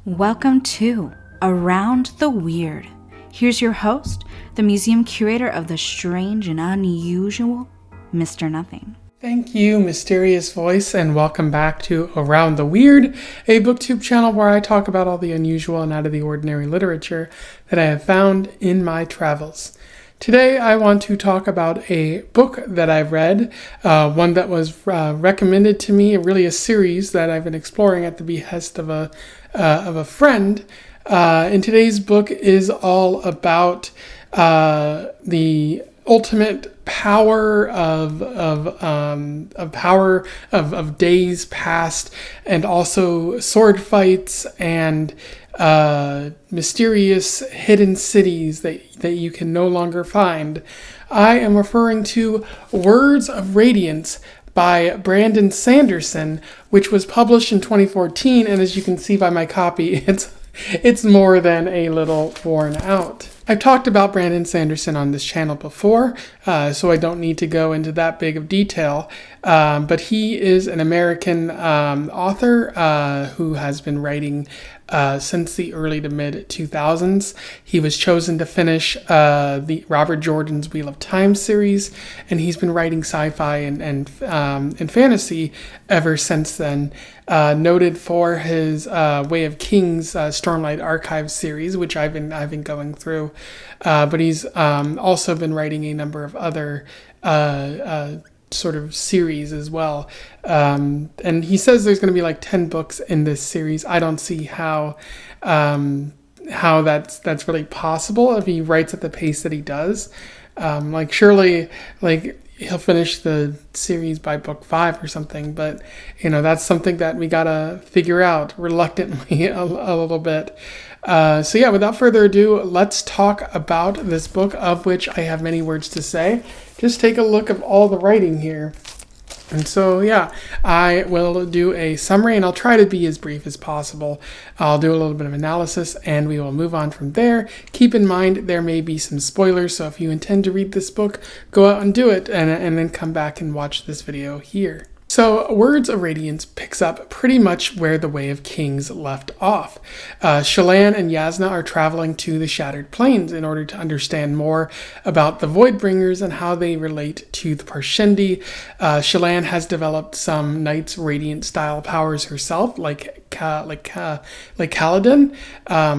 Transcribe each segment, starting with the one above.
Welcome to Around the Weird. Here's your host, the museum curator of the strange and unusual, Mr. Nothing. Thank you, mysterious voice, and welcome back to Around the Weird, a booktube channel where I talk about all the unusual and out of the ordinary literature that I have found in my travels. Today I want to talk about a book that I've read, one that was recommended to me, really a series that I've been exploring at the behest of a friend. And today's book is all about the ultimate power of days past, and also sword fights and mysterious hidden cities that you can no longer find. I am referring to Words of Radiance by Brandon Sanderson, which was published in 2014, and as you can see by my copy, it's more than a little worn out. I've talked about Brandon Sanderson on this channel before, so I don't need to go into that big of detail, but he is an American author who has been writing since the early to mid 2000s. He was chosen to finish the Robert Jordan's Wheel of Time series, and he's been writing sci-fi and fantasy ever since then. Noted for his Way of Kings Stormlight Archives series, which I've been going through, but he's also been writing a number of other sort of series as well. And he says there's going to be like 10 books in this series. I don't see how that's really possible if he writes at the pace that he does. Surely he'll finish the series by book 5 or something, but that's something that we gotta figure out reluctantly a little bit. So yeah, without further ado, let's talk about this book, of which I have many words to say. Just take a look at all the writing here. And so, yeah, I will do a summary, and I'll try to be as brief as possible. I'll do a little bit of analysis, and we will move on from there. Keep in mind, there may be some spoilers, so if you intend to read this book, go out and do it, and then come back and watch this video here. So, Words of Radiance picks up pretty much where the Way of Kings left off. Shallan and Yasna are traveling to the Shattered Plains in order to understand more about the Voidbringers and how they relate to the Parshendi. Shallan has developed some Knights Radiant style powers herself, like Kaladin.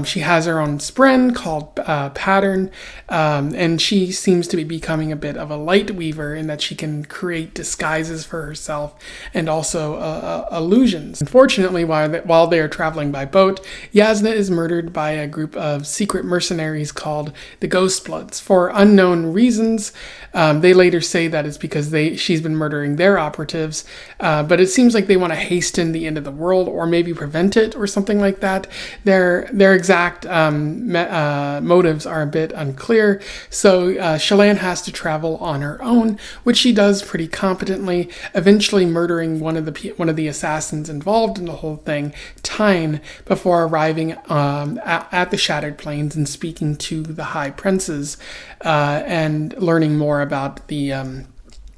She has her own spren called Pattern, and she seems to be becoming a bit of a light weaver in that she can create disguises for herself and also illusions. Unfortunately, while they are traveling by boat, Yasna is murdered by a group of secret mercenaries called the Ghostbloods for unknown reasons. They later say that it's because she's been murdering their operatives, but it seems like they want to hasten the end of the world, or maybe prevent it, or something like that. Their exact motives are a bit unclear, so Shallan has to travel on her own, which she does pretty competently, eventually murdering one of the assassins involved in the whole thing, Tyne, before arriving at the Shattered Plains and speaking to the High Princes and learning more about the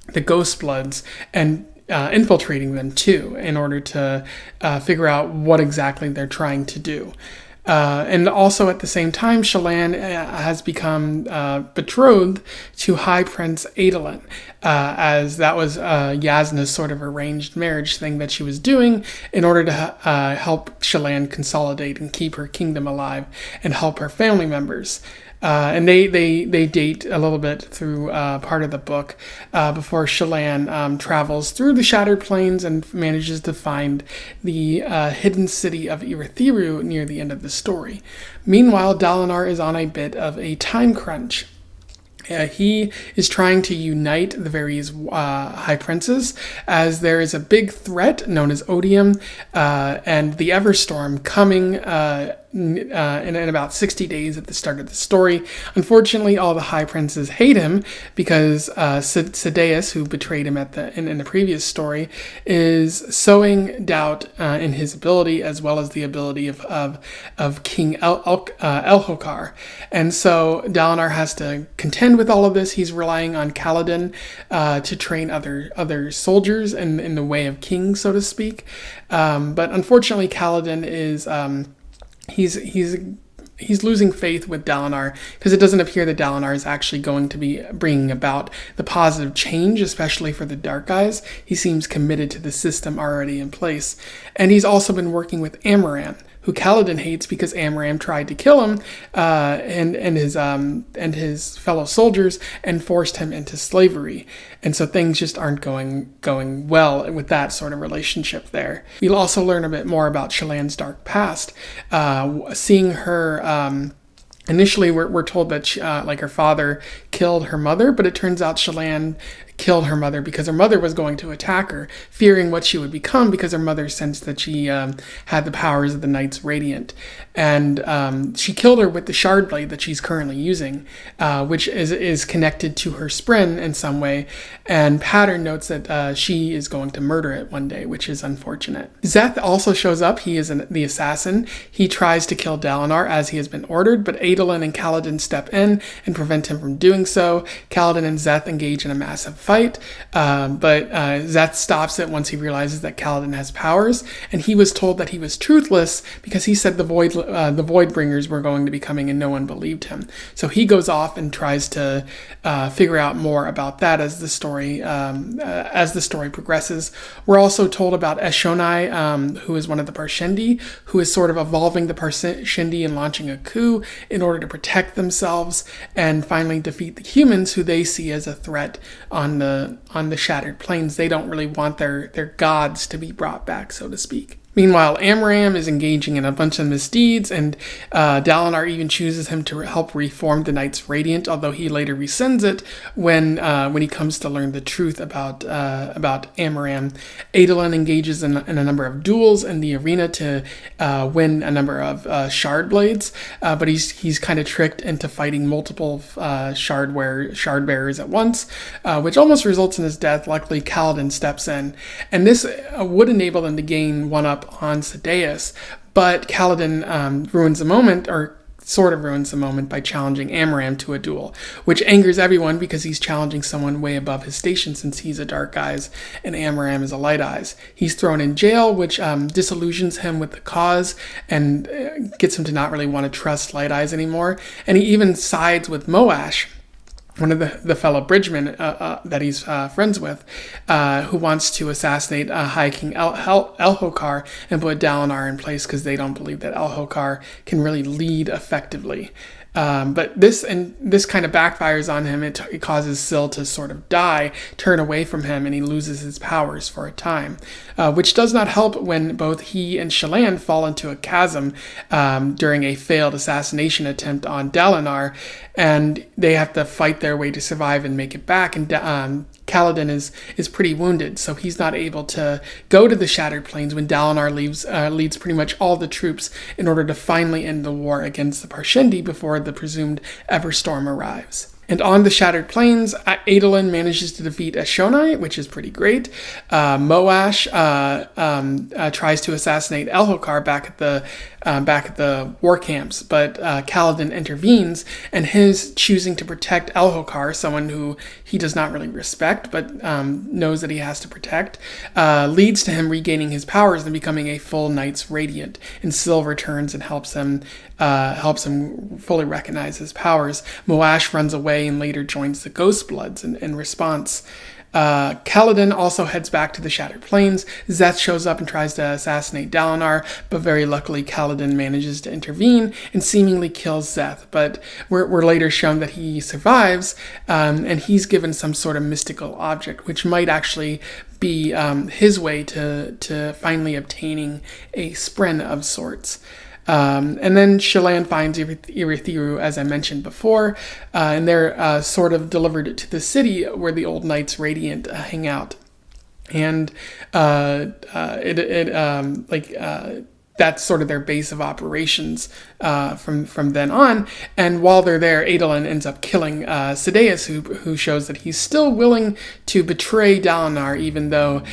Ghostbloods and infiltrating them too, in order to figure out what exactly they're trying to do. And also at the same time, Shallan has become betrothed to High Prince Adolin, as that was Yasna's sort of arranged marriage thing that she was doing in order to help Shallan consolidate and keep her kingdom alive and help her family members. And they date a little bit through part of the book before Shallan travels through the Shattered Plains and manages to find the hidden city of Irithiru near the end of the story. Meanwhile, Dalinar is on a bit of a time crunch. He is trying to unite the various high princes, as there is a big threat known as Odium and the Everstorm coming in about 60 days at the start of the story. Unfortunately, all the high princes hate him because Sadeas, who betrayed him in the previous story, is sowing doubt in his ability, as well as the ability of King Elhokar. And so Dalinar has to contend with all of this. He's relying on Kaladin to train other soldiers in the Way of Kings, so to speak. But unfortunately, Kaladin is he's losing faith with Dalinar because it doesn't appear that Dalinar is actually going to be bringing about the positive change, especially for the Dark Eyes. He seems committed to the system already in place. And he's also been working with Amaram, who Kaladin hates because Amaram tried to kill him and his fellow soldiers and forced him into slavery. And so things just aren't going well with that sort of relationship there. We'll also learn a bit more about Shallan's dark past, seeing her. Initially, we're told that her father killed her mother, but it turns out Shallan killed her mother because her mother was going to attack her, fearing what she would become because her mother sensed that she had the powers of the Knights Radiant. And she killed her with the shard blade that she's currently using, which is connected to her spren in some way. And Pattern notes that she is going to murder it one day, which is unfortunate. Szeth also shows up. He is the assassin. He tries to kill Dalinar as he has been ordered, but Adolin and Kaladin step in and prevent him from doing so. Kaladin and Szeth engage in a massive fight, but Szeth stops it once he realizes that Kaladin has powers, and he was told that he was truthless because he said the Voidbringers were going to be coming and no one believed him. So he goes off and tries to figure out more about that as the story progresses. We're also told about Eshonai, who is one of the Parshendi, who is sort of evolving the Parshendi and launching a coup in order to protect themselves and finally defeat the humans who they see as a threat on the Shattered Plains. They don't really want their gods to be brought back, so to speak. Meanwhile, Amaram is engaging in a bunch of misdeeds, and Dalinar even chooses him to help reform the Knights Radiant, although he later rescinds it when he comes to learn the truth about Amaram. Adolin engages in a number of duels in the arena to win a number of shard blades, but he's kind of tricked into fighting multiple shard bearers at once, which almost results in his death. Luckily, Kaladin steps in, and this would enable them to gain one up on Sadeas, but Kaladin ruins the moment, or sort of ruins the moment, by challenging Amaram to a duel, which angers everyone because he's challenging someone way above his station since he's a Dark Eyes and Amaram is a Light Eyes. He's thrown in jail, which disillusions him with the cause and gets him to not really want to trust Light Eyes anymore, and he even sides with Moash, one of the fellow bridgemen that he's friends with, who wants to assassinate High King Elhokar and put Dalinar in place because they don't believe that Elhokar can really lead effectively. But this kind of backfires on him. It causes Syl to sort of turn away from him, and he loses his powers for a time, which does not help when both he and Shallan fall into a chasm during a failed assassination attempt on Dalinar, and they have to fight their way to survive and make it back. And Kaladin is pretty wounded, so he's not able to go to the Shattered Plains when Dalinar leads pretty much all the troops in order to finally end the war against the Parshendi before the presumed Everstorm arrives. And on the Shattered Plains, Adolin manages to defeat Eshonai, which is pretty great. Moash tries to assassinate Elhokar back at the war camps, but Kaladin intervenes, and his choosing to protect Elhokar, someone who he does not really respect but knows that he has to protect, leads to him regaining his powers and becoming a full Knights Radiant. And Syl returns and helps him fully recognize his powers. Moash runs away and later joins the Ghostbloods in response. Kaladin also heads back to the Shattered Plains. Szeth shows up and tries to assassinate Dalinar, but very luckily Kaladin manages to intervene and seemingly kills Szeth. But we're later shown that he survives, and he's given some sort of mystical object, which might actually be his way to finally obtaining a spren of sorts. And then Shallan finds Irithiru, as I mentioned before, and they're sort of delivered to the city where the old Knights Radiant hang out. And that's sort of their base of operations from then on. And while they're there, Adolin ends up killing Sadeas, who shows that he's still willing to betray Dalinar, even though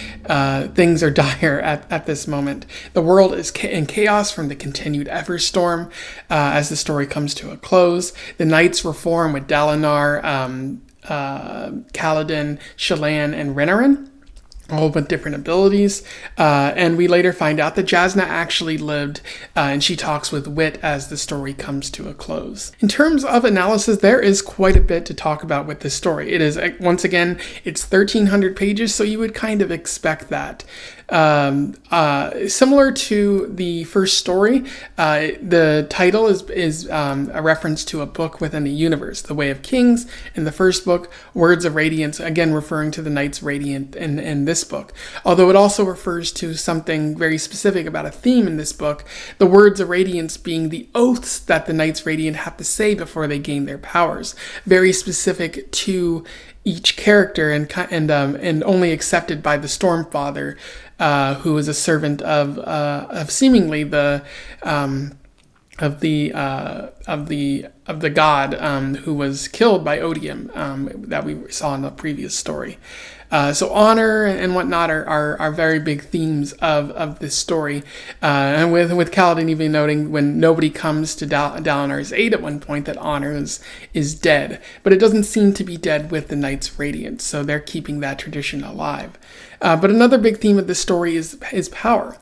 things are dire at this moment. The world is in chaos from the continued Everstorm as the story comes to a close. The Knights reform with Dalinar, Kaladin, Shallan, and Renarin. all with different abilities, and we later find out that Jasna actually lived, and she talks with Wit as the story comes to a close. In terms of analysis, there is quite a bit to talk about with this story. It is, once again, it's 1,300 pages, so you would kind of expect that. Similar to the first story, the title is a reference to a book within a universe, The Way of Kings in the first book, Words of Radiance, again referring to the Knights Radiant in this book. Although it also refers to something very specific about a theme in this book, the Words of Radiance being the oaths that the Knights Radiant have to say before they gain their powers, very specific to each character and only accepted by the Stormfather, who is a servant of seemingly the god who was killed by Odium, that we saw in the previous story. So honor and whatnot are very big themes of this story. And with Kaladin even noting when nobody comes to Dalinar's aid at one point that honor is dead. But it doesn't seem to be dead with the Knights Radiant, so they're keeping that tradition alive. But another big theme of this story is power.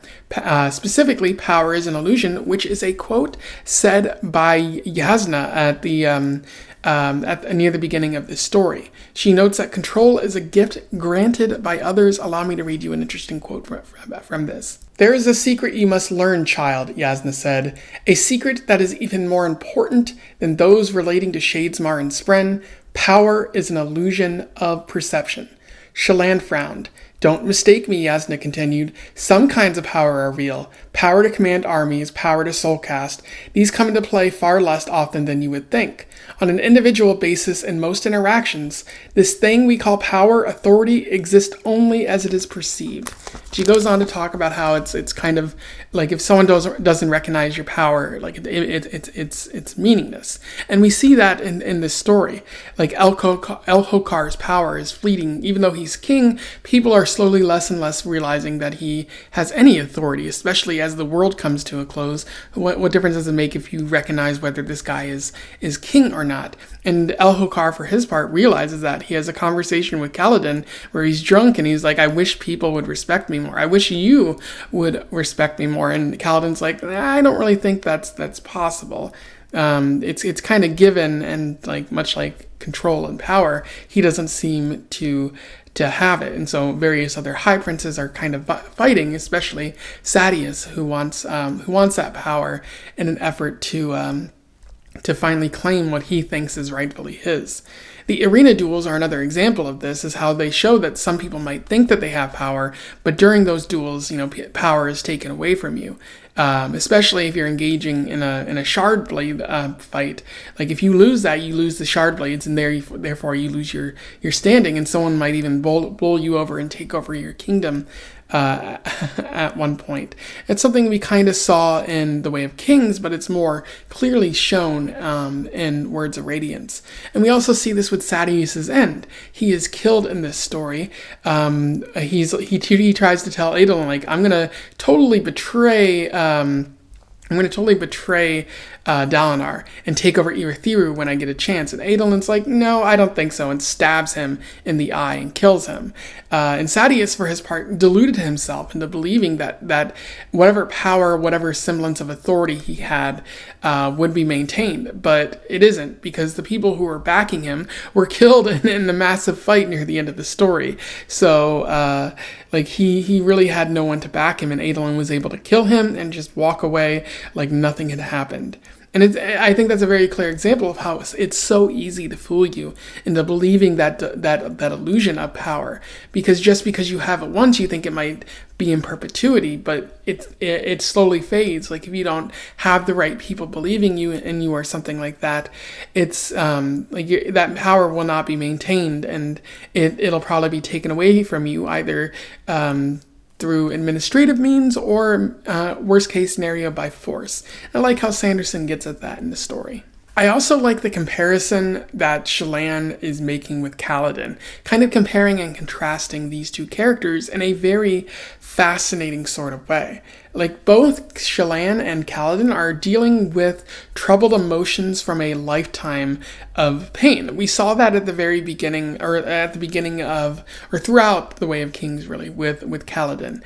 Specifically, power is an illusion, which is a quote said by Jasna at near the beginning of this story. She notes that control is a gift granted by others. Allow me to read you an interesting quote from this. "There is a secret you must learn, child," Jasna said. "A secret that is even more important than those relating to Shadesmar and Spren. Power is an illusion of perception." Shallan frowned. "Don't mistake me," Jasna continued. "Some kinds of power are real. Power to command armies, power to soulcast. These come into play far less often than you would think. On an individual basis in most interactions, this thing we call power, authority, exists only as it is perceived." She goes on to talk about how it's kind of like if someone doesn't recognize your power, like it's meaningless. And we see that in this story. Like El-Hokar's power is fleeting. Even though he's king, people are slowly less and less realizing that he has any authority, especially as the world comes to a close. What difference does it make if you recognize whether this guy is king or not? And El-Hokar, for his part, realizes that. He has a conversation with Kaladin where he's drunk and he's like, "I wish people would respect me more. I wish you would respect me more." And Kaladin's like, "I don't really think that's possible." It's kind of given, and like much like control and power, he doesn't seem to have it. And so various other high princes are kind of fighting, especially Sadeas, who wants that power in an effort to finally claim what he thinks is rightfully his. The arena duels are another example of this, is how they show that some people might think that they have power, but during those duels, power is taken away from you. Especially if you're engaging in a shard blade fight. Like if you lose that, you lose the shard blades, and therefore you lose your standing, and someone might even bowl you over and take over your kingdom at one point. It's something we kind of saw in The Way of Kings, but it's more clearly shown in Words of Radiance. And we also see this with Sadeas' end. He is killed in this story. He tries to tell Adolin, like, I'm going to totally betray Dalinar and take over Irithiru when I get a chance. And Adolin's like, "No, I don't think so," and stabs him in the eye and kills him. And Sadeas, for his part, deluded himself into believing that whatever power, whatever semblance of authority he had would be maintained. But it isn't, because the people who were backing him were killed in the massive fight near the end of the story. So, he really had no one to back him, and Adolin was able to kill him and just walk away like nothing had happened. And I think that's a very clear example of how it's so easy to fool you into believing that illusion of power, because just because you have it once, you think it might be in perpetuity, but it slowly fades. Like if you don't have the right people believing you and you are something like that, it's that power will not be maintained, and it'll probably be taken away from you either through administrative means or worst case scenario by force. I like how Sanderson gets at that in the story. I also like the comparison that Shallan is making with Kaladin, kind of comparing and contrasting these two characters in a very fascinating sort of way. Like, both Shallan and Kaladin are dealing with troubled emotions from a lifetime of pain. We saw that at the very beginning, or at the beginning of, or throughout the Way of Kings, really, with Kaladin.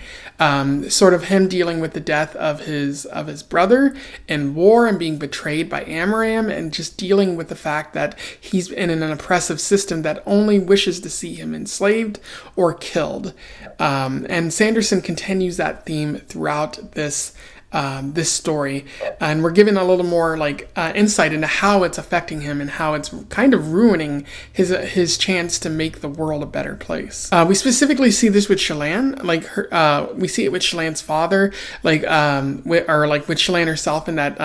Sort of him dealing with the death of his brother in war and being betrayed by Amaram, and just dealing with the fact that he's in an oppressive system that only wishes to see him enslaved or killed. And Sanderson continues that theme throughout this story, and we're given a little more insight into how it's affecting him and how it's kind of ruining his chance to make the world a better place. We specifically see this with Shallan, we see it with Shallan's father, with Shallan herself, in that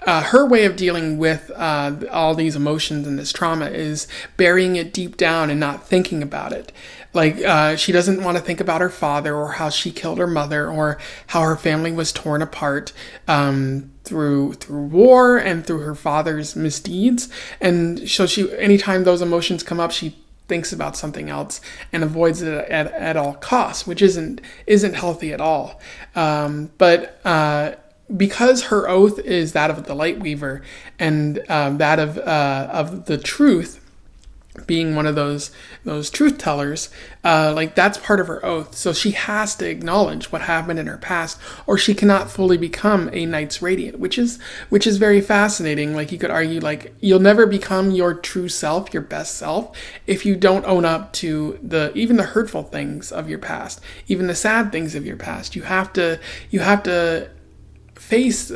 her way of dealing with all these emotions and this trauma is burying it deep down and not thinking about it. She doesn't want to think about her father, or how she killed her mother, or how her family was torn apart through war and through her father's misdeeds. And so anytime those emotions come up, she thinks about something else and avoids it at all costs, which isn't healthy at all. But because her oath is that of the Lightweaver, and that of the truth, being one of those truth tellers, that's part of her oath. So she has to acknowledge what happened in her past, or she cannot fully become a Knights Radiant, which is very fascinating. You could argue, you'll never become your true self, your best self, if you don't own up to even the hurtful things of your past, even the sad things of your past. You have to face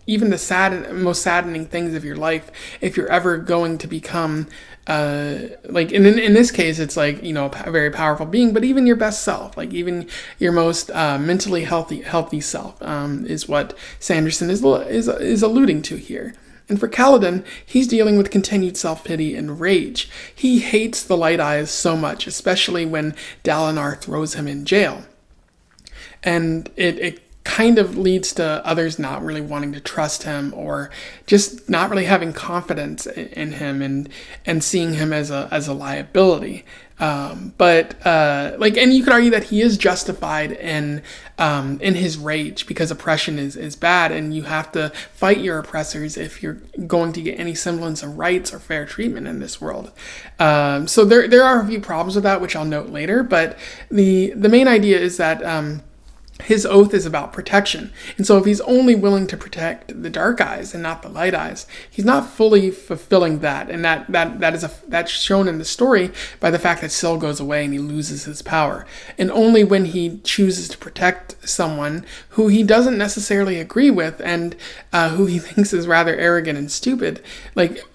even the most saddening things of your life if you're ever going to become in this case, it's a very powerful being, but even your best self, even your most mentally healthy self, is what Sanderson is alluding to here. And for Kaladin, he's dealing with continued self-pity and rage. He hates the Light Eyes so much, especially when Dalinar throws him in jail. And it kind of leads to others not really wanting to trust him, or just not really having confidence in him, and seeing him as a liability. And you could argue that he is justified in his rage, because oppression is bad, and you have to fight your oppressors if you're going to get any semblance of rights or fair treatment in this world. So there are a few problems with that, which I'll note later, but the main idea is that his oath is about protection. And so if he's only willing to protect the Dark Eyes and not the Light Eyes, he's not fully fulfilling that. And that's shown in the story by the fact that Syl goes away and he loses his power. And only when he chooses to protect someone who he doesn't necessarily agree with, and who he thinks is rather arrogant and stupid,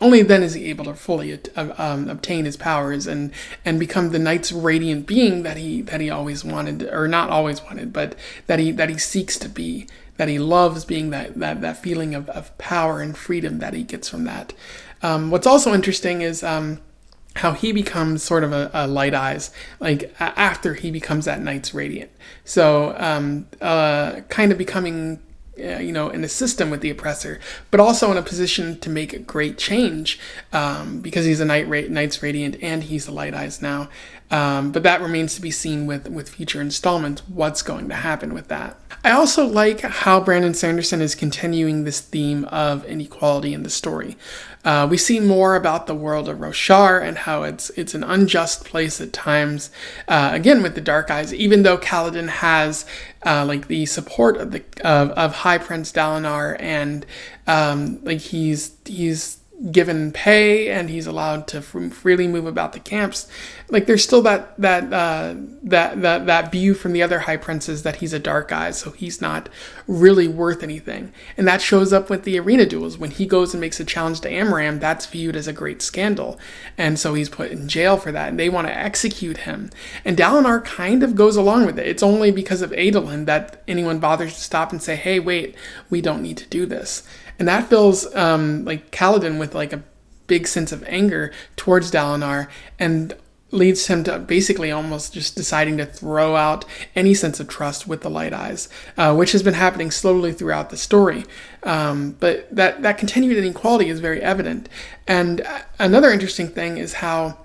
only then is he able to fully obtain his powers and become the Knight's Radiant being that he always wanted, or not always wanted, but that he seeks to be, that he loves being, that feeling of power and freedom that he gets from that. What's also interesting is how he becomes sort of a Light Eyes, after he becomes that Knight's Radiant. So kind of becoming in a system with the oppressor, but also in a position to make a great change, because he's a Knight's Radiant and he's the Light Eyes now. But that remains to be seen with future installments, what's going to happen with that. I also like how Brandon Sanderson is continuing this theme of inequality in the story. We see more about the world of Roshar and how it's an unjust place at times, again with the Dark Eyes, even though Kaladin has the support of High Prince Dalinar, and he's given pay and he's allowed to freely move about the camps. There's still that view from the other high princes that he's a Dark Eye, so he's not really worth anything. And that shows up with the arena duels. When he goes and makes a challenge to Amaram, that's viewed as a great scandal, and so he's put in jail for that, and they want to execute him. And Dalinar kind of goes along with it. It's only because of Adolin that anyone bothers to stop and say, hey, wait, we don't need to do this. And that fills Kaladin with a big sense of anger towards Dalinar, and leads him to basically almost just deciding to throw out any sense of trust with the Light Eyes, which has been happening slowly throughout the story. But that continued inequality is very evident. And another interesting thing is how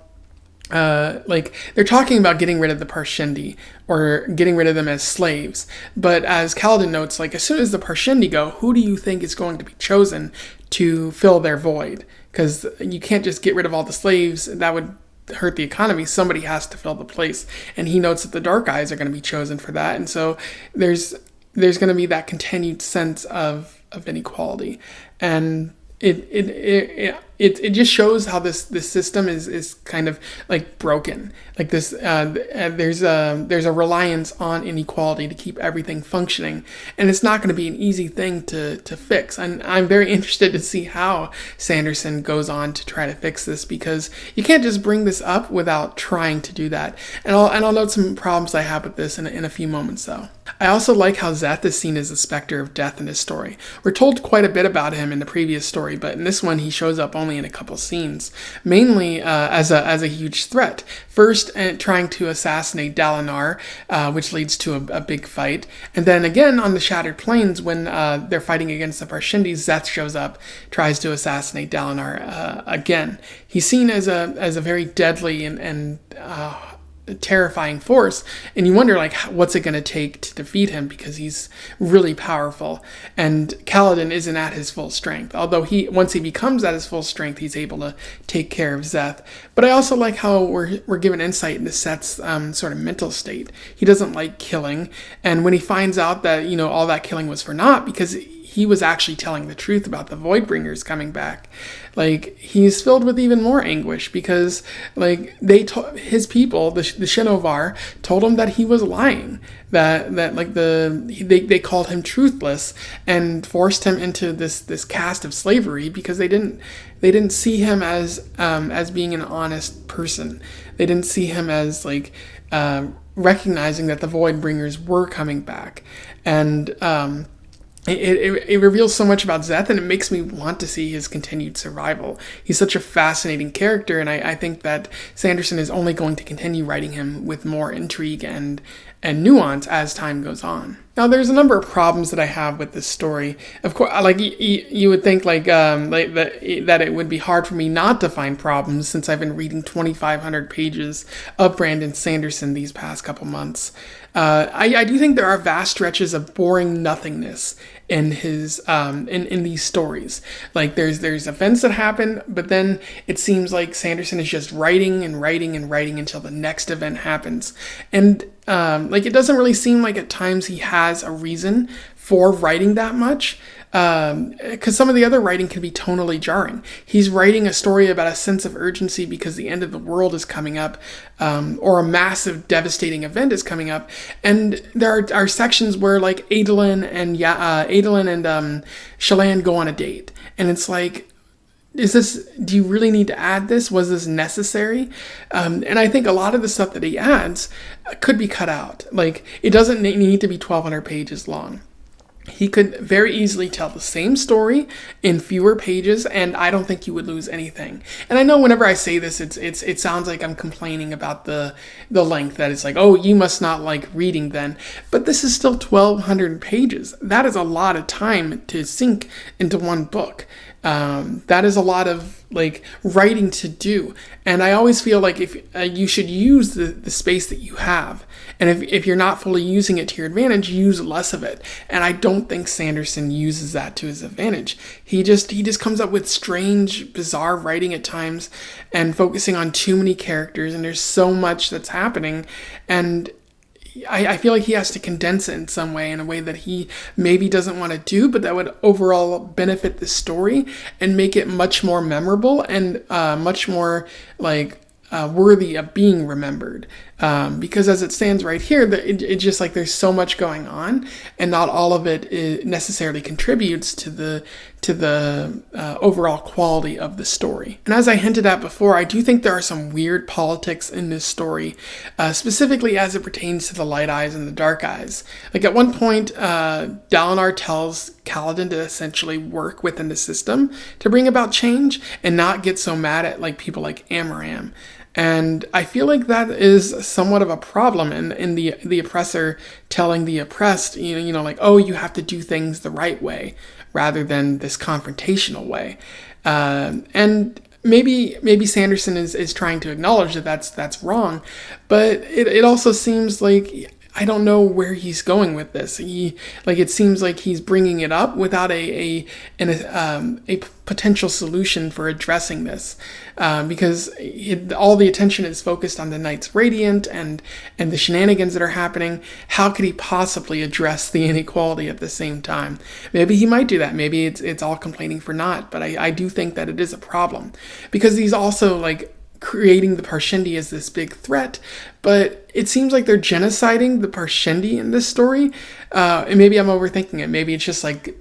they're talking about getting rid of the Parshendi or getting rid of them as slaves. But as Kaladin notes, like, as soon as the Parshendi go, who do you think is going to be chosen to fill their void? Because you can't just get rid of all the slaves. That would hurt the economy. Somebody has to fill the place. And he notes that the Dark Eyes are going to be chosen for that. And so there's going to be that continued sense of inequality. And it just shows how this system is kind of like broken. Like this, there's a reliance on inequality to keep everything functioning, and it's not going to be an easy thing to fix. And I'm very interested to see how Sanderson goes on to try to fix this, because you can't just bring this up without trying to do that. And I'll note some problems I have with this in a few moments, though. I also like how Szeth is seen as the specter of death in this story. We're told quite a bit about him in the previous story, but in this one he shows up only in a couple scenes, mainly as a huge threat. First, trying to assassinate Dalinar, which leads to a big fight, and then again on the Shattered Plains when they're fighting against the Parshendi, Szeth shows up, tries to assassinate Dalinar again. He's seen as a very deadly and terrifying force, and you wonder, like, what's it going to take to defeat him, because he's really powerful, and Kaladin isn't at his full strength, although once he becomes at his full strength, he's able to take care of Szeth. But I also like how we're given insight into Szeth's sort of mental state. He doesn't like killing, and when he finds out that, all that killing was for naught, because he was actually telling the truth about the Voidbringers coming back, like, he's filled with even more anguish, because, like, his people, the Shinovar, told him that he was lying, that like they called him truthless and forced him into this caste of slavery, because they didn't see him as being an honest person. They didn't see him as recognizing that the Voidbringers were coming back, and It reveals so much about Szeth, and it makes me want to see his continued survival. He's such a fascinating character, and I think that Sanderson is only going to continue writing him with more intrigue and nuance as time goes on. Now, there's a number of problems that I have with this story. Of course, like you would think, that it would be hard for me not to find problems, since I've been reading 2,500 pages of Brandon Sanderson these past couple months. I do think there are vast stretches of boring nothingness in his in these stories. Like, there's events that happen, but then it seems like Sanderson is just writing and writing and writing until the next event happens, and it doesn't really seem like at times he has a reason for writing that much. Because some of the other writing can be tonally jarring. He's writing a story about a sense of urgency because the end of the world is coming up, or a massive devastating event is coming up, and there are sections where, like, Adolin and Shallan go on a date, and it's like, do you really need to add this? Was this necessary? And I think a lot of the stuff that he adds could be cut out. Like, it doesn't need to be 1,200 pages long. He could very easily tell the same story in fewer pages, and I don't think you would lose anything. And I know whenever I say this, it sounds like I'm complaining about the length, that it's like, oh, you must not like reading then. But this is still 1,200 pages. That is a lot of time to sink into one book. That is a lot of writing to do, and I always feel like if you should use the space that you have, and if you're not fully using it to your advantage, use less of it. And I don't think Sanderson uses that to his advantage. He just comes up with strange, bizarre writing at times, and focusing on too many characters, and there's so much that's happening, and I feel like he has to condense it in some way, in a way that he maybe doesn't want to do, but that would overall benefit the story and make it much more memorable and much more worthy of being remembered. Because as it stands right here, it's just like there's so much going on, and not all of it necessarily contributes to the overall quality of the story. And as I hinted at before, I do think there are some weird politics in this story, specifically as it pertains to the Light Eyes and the Dark Eyes. Like, at one point, Dalinar tells Kaladin to essentially work within the system to bring about change and not get so mad at people like Amaram. And I feel like that is somewhat of a problem in the oppressor telling the oppressed, like, oh, you have to do things the right way rather than this confrontational way. And maybe Sanderson is trying to acknowledge that that's wrong, but it also seems like I don't know where he's going with this. It seems like he's bringing it up without a potential solution for addressing this, because all the attention is focused on the Knights Radiant and the shenanigans that are happening. How could he possibly address the inequality at the same time? Maybe he might do that. Maybe it's all complaining for naught. But I do think that it is a problem, because he's also creating the Parshendi as this big threat, but it seems like they're genociding the Parshendi in this story. And maybe I'm overthinking it. Maybe it's just like,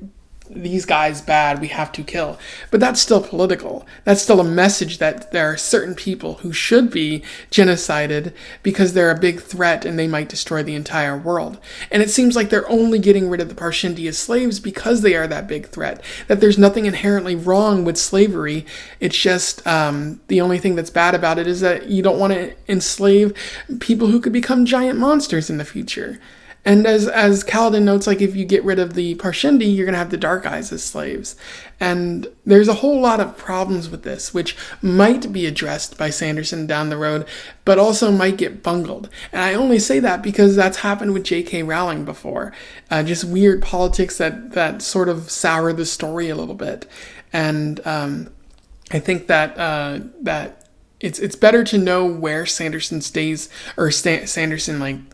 these guys bad, we have to kill. But that's still political. That's still a message that there are certain people who should be genocided because they're a big threat and they might destroy the entire world. And it seems like they're only getting rid of the Parshendi as slaves because they are that big threat. That there's nothing inherently wrong with slavery. It's just the only thing that's bad about it is that you don't want to enslave people who could become giant monsters in the future. And as Kaladin notes, if you get rid of the Parshendi, you're going to have the Dark Eyes as slaves. And there's a whole lot of problems with this, which might be addressed by Sanderson down the road, but also might get bungled. And I only say that because that's happened with J.K. Rowling before. Just weird politics that sort of sour the story a little bit. And I think that it's better to know where Sanderson stays, or Sanderson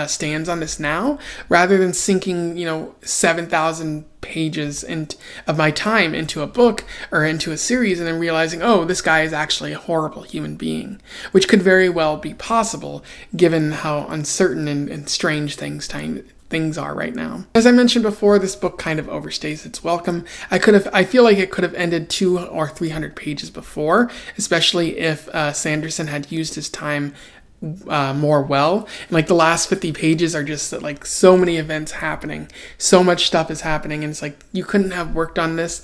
stands on this now, rather than sinking 7,000 pages of my time into a book or into a series and then realizing, oh, this guy is actually a horrible human being, which could very well be possible given how uncertain and strange things are right now. As I mentioned before, this book kind of overstays its welcome. I feel like it could have ended 200 or 300 pages before, especially if Sanderson had used his time more well. And the last 50 pages are just so many events happening, so much stuff is happening, and it's you couldn't have worked on this,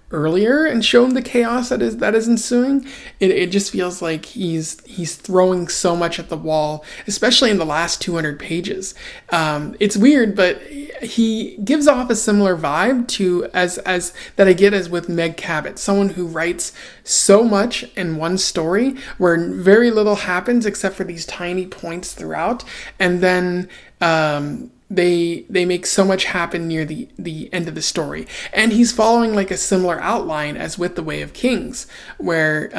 earlier and shown the chaos that is ensuing. It just feels like he's throwing so much at the wall, especially in the last 200 pages. It's weird, but he gives off a similar vibe to as that I get as with Meg Cabot, someone who writes so much in one story where very little happens except for these tiny points throughout, and then they make so much happen near the end of the story. And he's following a similar outline as with The Way of Kings, where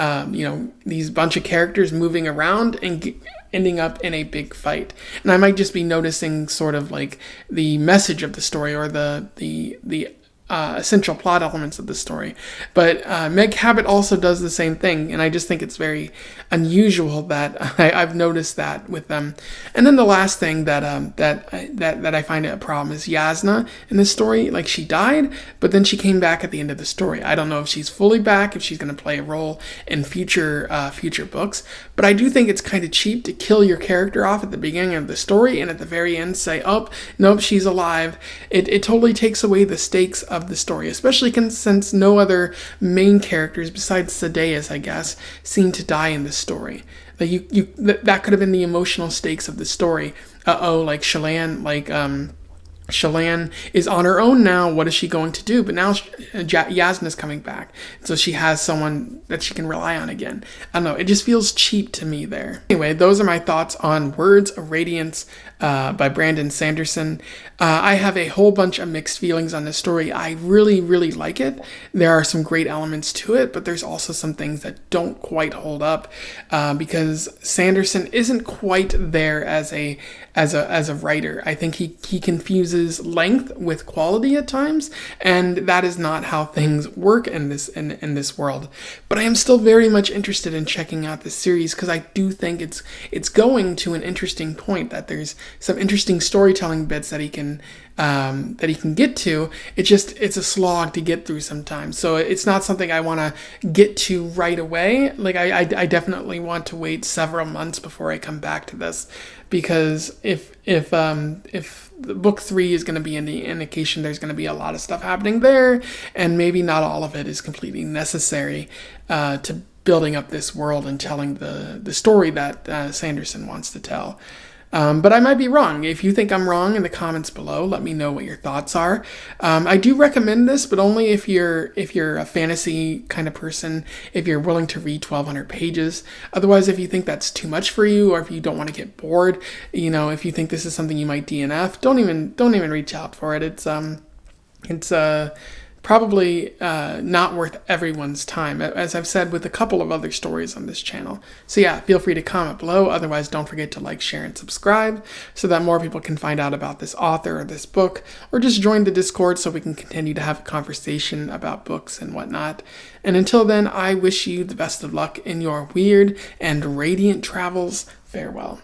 these bunch of characters moving around and ending up in a big fight. And I might just be noticing sort of the message of the story or the essential plot elements of the story. But Meg Cabot also does the same thing, and I just think it's very unusual that I've noticed that with them. And then the last thing that I find a problem is Yasna in this story. She died, but then she came back at the end of the story. I don't know if she's fully back, if she's going to play a role in future books, but I do think it's kind of cheap to kill your character off at the beginning of the story and at the very end say, oh, nope, she's alive. It totally takes away the stakes of the story, especially since no other main characters besides Sadeas, I guess, seem to die in this story. That could have been the emotional stakes of the story. Shallan is on her own now. What is she going to do? But now Yasna's coming back, so she has someone that she can rely on again. I don't know. It just feels cheap to me there. Anyway, those are my thoughts on Words of Radiance by Brandon Sanderson. I have a whole bunch of mixed feelings on this story. I really, really like it. There are some great elements to it, but there's also some things that don't quite hold up because Sanderson isn't quite there as a writer. I think he confuses length with quality at times, and that is not how things work in this world. But I am still very much interested in checking out this series because I do think it's going to an interesting point, that there's some interesting storytelling bits that he can get to. It's a slog to get through sometimes. So it's not something I want to get to right away. I definitely want to wait several months before I come back to this, because if the book 3 is going to be any indication, there's going to be a lot of stuff happening there, and maybe not all of it is completely necessary to building up this world and telling the story that Sanderson wants to tell. But I might be wrong. If you think I'm wrong, in the comments below, let me know what your thoughts are. I do recommend this, but only if you're a fantasy kind of person, if you're willing to read 1,200 pages. Otherwise, if you think that's too much for you, or if you don't want to get bored, if you think this is something you might DNF, don't even reach out for it. It's probably not worth everyone's time, as I've said with a couple of other stories on this channel. So yeah, feel free to comment below. Otherwise, don't forget to like, share, and subscribe so that more people can find out about this author or this book, or just join the Discord so we can continue to have a conversation about books and whatnot. And until then, I wish you the best of luck in your weird and radiant travels. Farewell.